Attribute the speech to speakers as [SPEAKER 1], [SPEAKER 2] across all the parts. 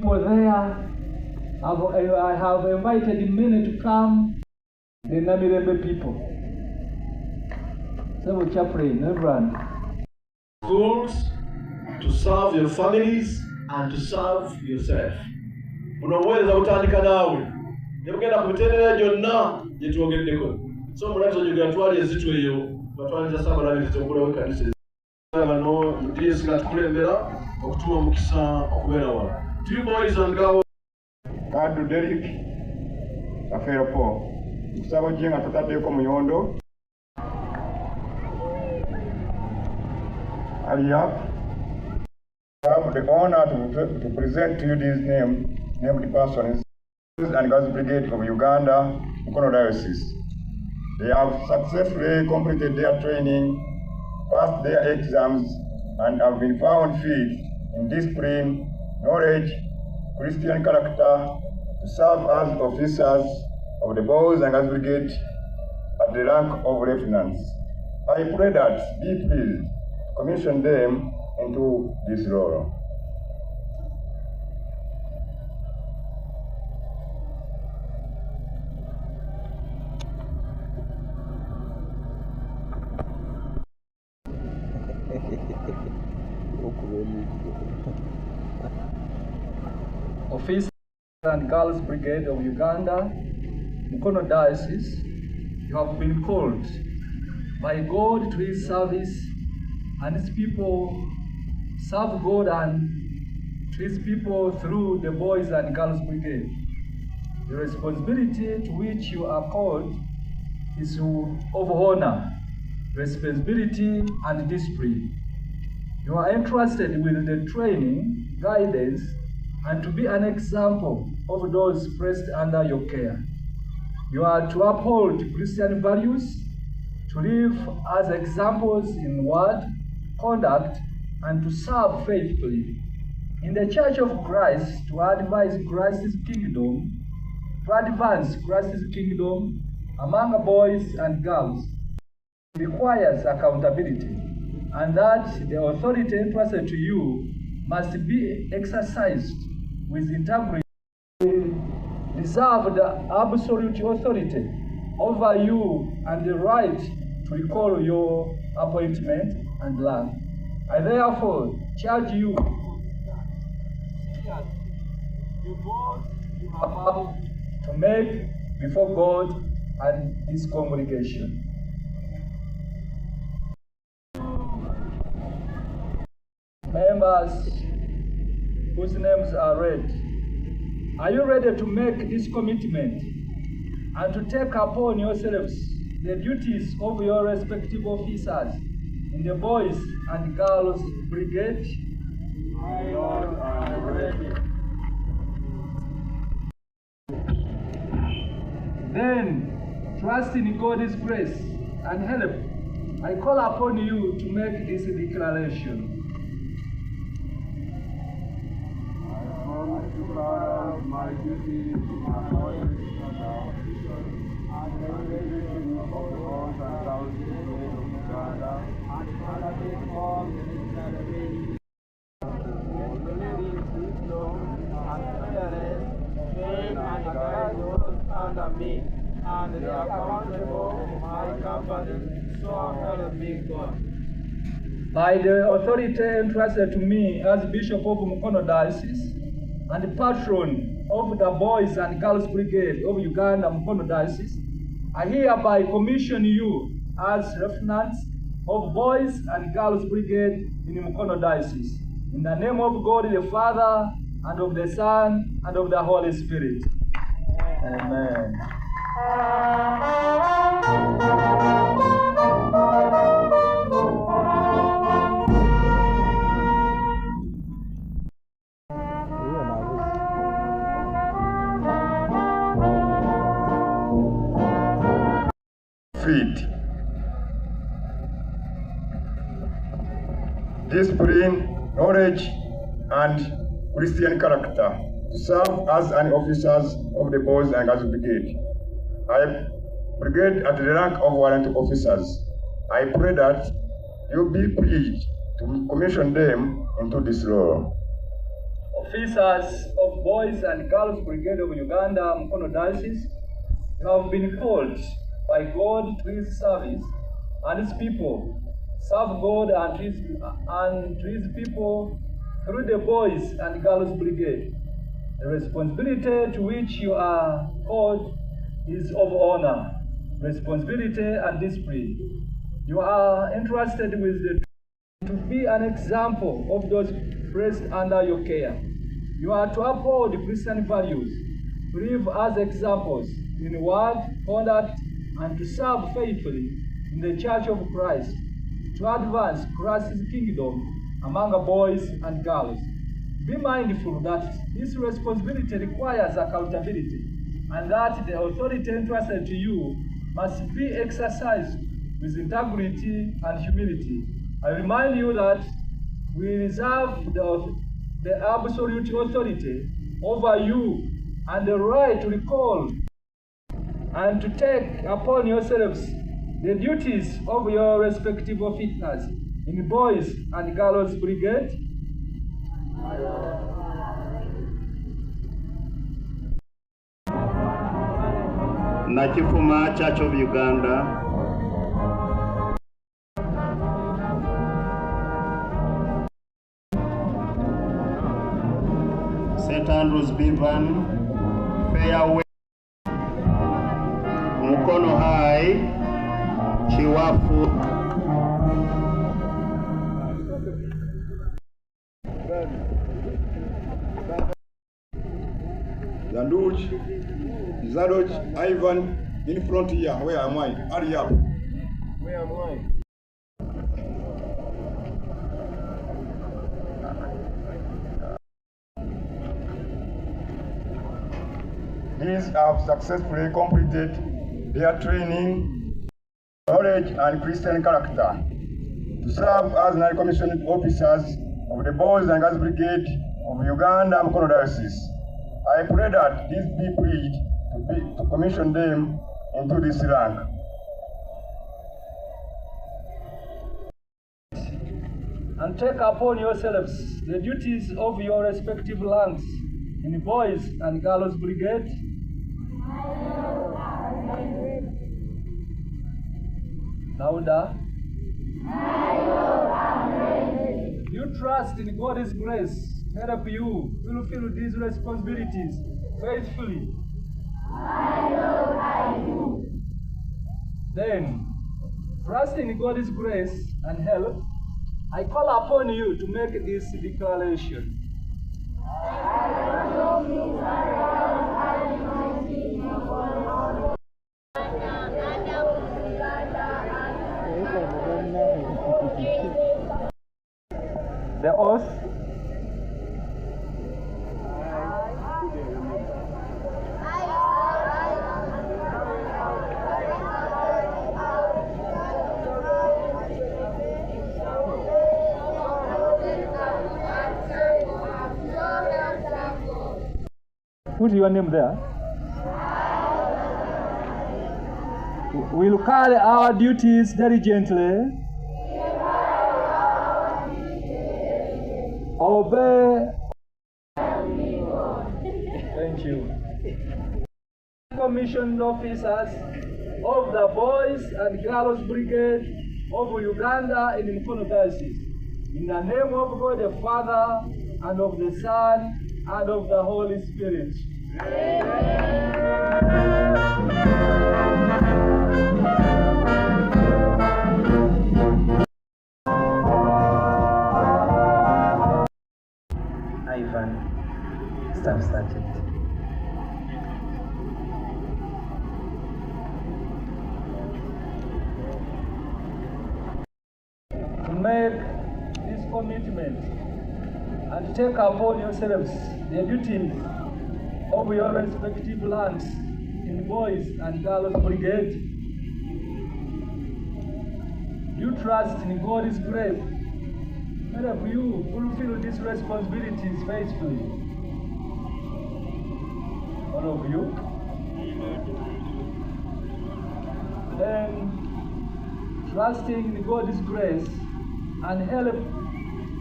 [SPEAKER 1] For there, I have invited many to come, the Namirembe people. Several chaplain, Reverend.
[SPEAKER 2] Schools to serve your families and to serve yourself. Unaweza utandika nawe. Nebugenda kubiterera jonna jetuogeddeko. So mulazo jogera twali ezitu eyo batwaliza saba labi zitokula wekanisa. Bano mutiisi katukulembera okutuma mukisa okubeera wala. 2 boys and girls.
[SPEAKER 3] Kadu Derek Afero Po. Kusaba jenga tataddeko muyondo. Aliya. I have the honor to present to you this named persons and Girls Brigade of Uganda, Mukono Diocese. They have successfully completed their training, passed their exams, and have been found fit in discipline, knowledge, Christian character to serve as officers of the Boys and Girls Brigade at the rank of lieutenants. I pray that be pleased to commission them into this role.
[SPEAKER 1] Officers and Girls Brigade of Uganda, Mukono Diocese, you have been called by God to His service, and His people serve God and to His people through the Boys and Girls Brigade. The responsibility to which you are called is of honor, responsibility, and discipline. You are entrusted with the training, guidance, and to be an example of those placed under your care. You are to uphold Christian values, to live as examples in word, conduct, and to serve faithfully in the Church of Christ, to advance Christ's kingdom among boys and girls. It requires accountability, and that the authority entrusted to you must be exercised with integrity. Reserve the absolute authority over you and the right to recall your appointment and rank. I therefore charge you about to make before God and His congregation. Members whose names are read, are you ready to make this commitment and to take upon yourselves the duties of your respective officers in the Boys and Girls Brigade?
[SPEAKER 3] My Lord, I am ready.
[SPEAKER 1] Then, trust in God's grace and help, I call upon you to make this declaration.
[SPEAKER 3] My duty to my knowledge and our and regulation of the laws and boundaries of Uganda, and undertake all the necessary and guide those under me, and they are accountable for my company, so help me God.
[SPEAKER 1] By the authority entrusted to me as Bishop of Mukono Diocese, and patron of the Boys and Girls Brigade of Uganda, Mukono Diocese, I hereby commission you as lieutenants of Boys and Girls Brigade in Mukono Diocese. In the name of God the Father, and of the Son, and of the Holy Spirit. Amen.
[SPEAKER 3] Feet. Discipline, knowledge, and Christian character to serve as an officers of the Boys and Girls Brigade. I brigade at the rank of warrant officers. I pray that you be pleased to commission them into this role.
[SPEAKER 1] officers of Boys and Girls Brigade of Uganda, Mukono Diocese, you have been called by God to His service and His people. Serve God and to His people through the Boys and Girls Brigade. The responsibility to which you are called is of honor, responsibility and discipline. You are entrusted with to be an example of those placed under your care. You are to uphold Christian values, to live as examples in word, conduct, and to serve faithfully in the Church of Christ, to advance Christ's kingdom among boys and girls. Be mindful that this responsibility requires accountability, and that the authority entrusted to you must be exercised with integrity and humility. I remind you that we reserve the absolute authority over you and the right to recall and to take upon yourselves the duties of your respective officers in Boys and Girls Brigade.
[SPEAKER 4] Nakifuma Church of Uganda, St. Andrews Bivan, Fairway, Mukono High, Chiwafu,
[SPEAKER 3] Zanduch, Zadoch, Ivan, in front here. Where am I? Hurry up. Where am I? These have successfully completed their training, knowledge, and Christian character to serve as non-commissioned officers of the Boys and Girls Brigade of Uganda, Mukono Diocese. I pray that this be pleased to commission them into this rank.
[SPEAKER 1] And take upon yourselves the duties of your respective ranks in Boys and Girls Brigade. Louder. You trust in God's grace to help you fulfill these responsibilities faithfully. I do. Then, trusting in God's grace and help, I call upon you to make this declaration. The oath. Put your name there. We'll carry our duties diligently. Obey. Thank you. Commissioned officers of the Boys and Girls Brigade of Uganda in Mukono Diocese, in the name of God the Father, and of the Son, and of the Holy Spirit. Ivan, Staff Sergeant. To make this commitment and take upon yourselves the duties of your respective ranks in Boys and Girls Brigade, you trust in God's grace to help you fulfill these responsibilities faithfully. All of you. Then, trusting in God's grace and help,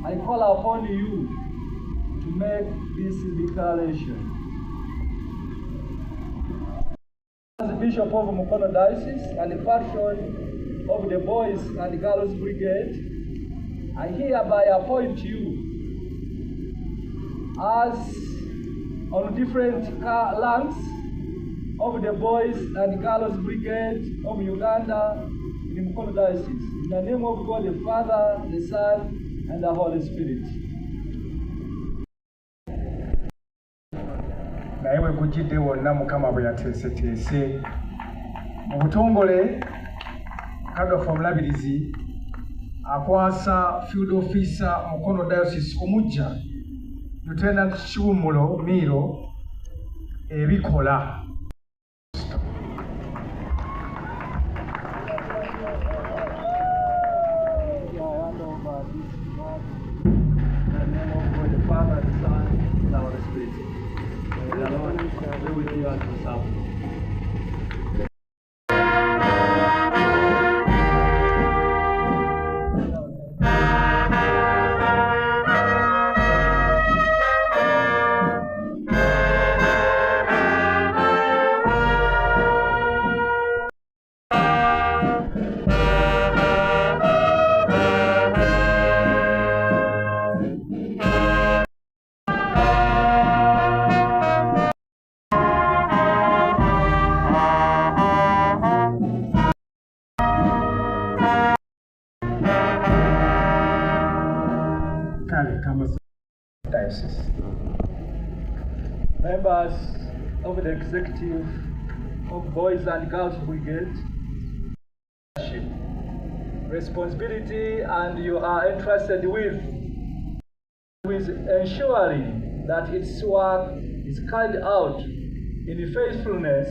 [SPEAKER 1] I call upon you to make this declaration. As Bishop of Mukono Diocese and the patron of the Boys and Girls Brigade, I hereby appoint you as on different ranks of the Boys and Girls Brigade of Uganda in the Mukono Diocese. In the name of God the Father, the Son, and the Holy Spirit.
[SPEAKER 5] naye bwe gujjidde wonna Mukama bwe yateeseteese mu butongole kagafa omulabirizi akwasa field officer Mukono Diocese omujja Lieutenant Kiwummulo Miro ebikola.
[SPEAKER 1] Members of the executive of Boys and Girls Brigade, responsibility and you are entrusted with ensuring that its work is carried out in faithfulness,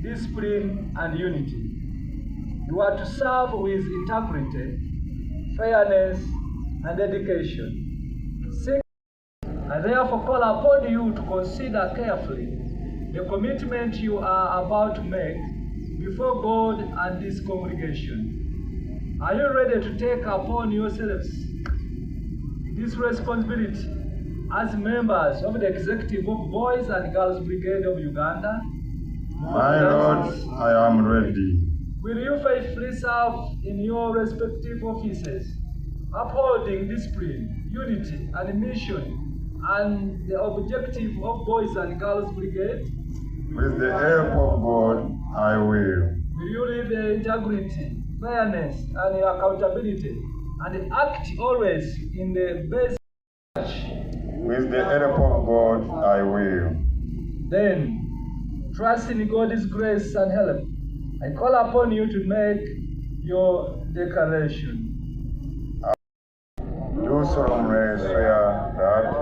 [SPEAKER 1] discipline, and unity. You are to serve with integrity, fairness, and dedication. I therefore call upon you to consider carefully the commitment you are about to make before God and this congregation. Are you ready to take upon yourselves this responsibility as members of the executive of Boys and Girls Brigade of Uganda?
[SPEAKER 3] My Lord, I am ready.
[SPEAKER 1] Will you faithfully serve in your respective offices, upholding discipline, unity, and mission, and the objective of Boys and Girls Brigade?
[SPEAKER 3] With the help of God, I will.
[SPEAKER 1] Will you live in integrity, fairness, and accountability, and act always in the best church?
[SPEAKER 3] With the help of God, I will.
[SPEAKER 1] Then, trust in God's grace and help, I call upon you to make your declaration.
[SPEAKER 3] Do solemnly swear that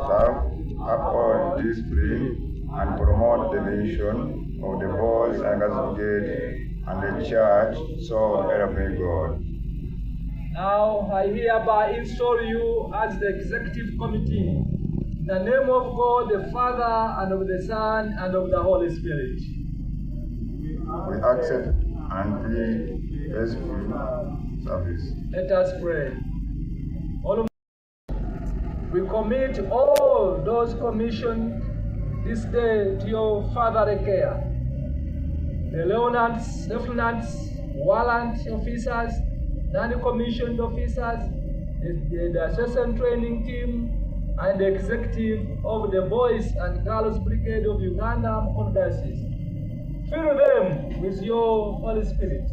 [SPEAKER 3] serve, uphold, discipline, and promote the mission of the Boys and Girls Brigade and the church, so help me God.
[SPEAKER 1] Now I hereby install you as the executive committee in the name of God the Father, and of the Son, and of the Holy Spirit.
[SPEAKER 3] We accept and plead faithful service.
[SPEAKER 1] Let us pray. We commit all those commissioned this day to your fatherly care. The lieutenants, warrant officers, non-commissioned officers, the assessment training team, and the executive of the Boys and Girls Brigade of Uganda, Mukono Diocese. Fill them with your Holy Spirit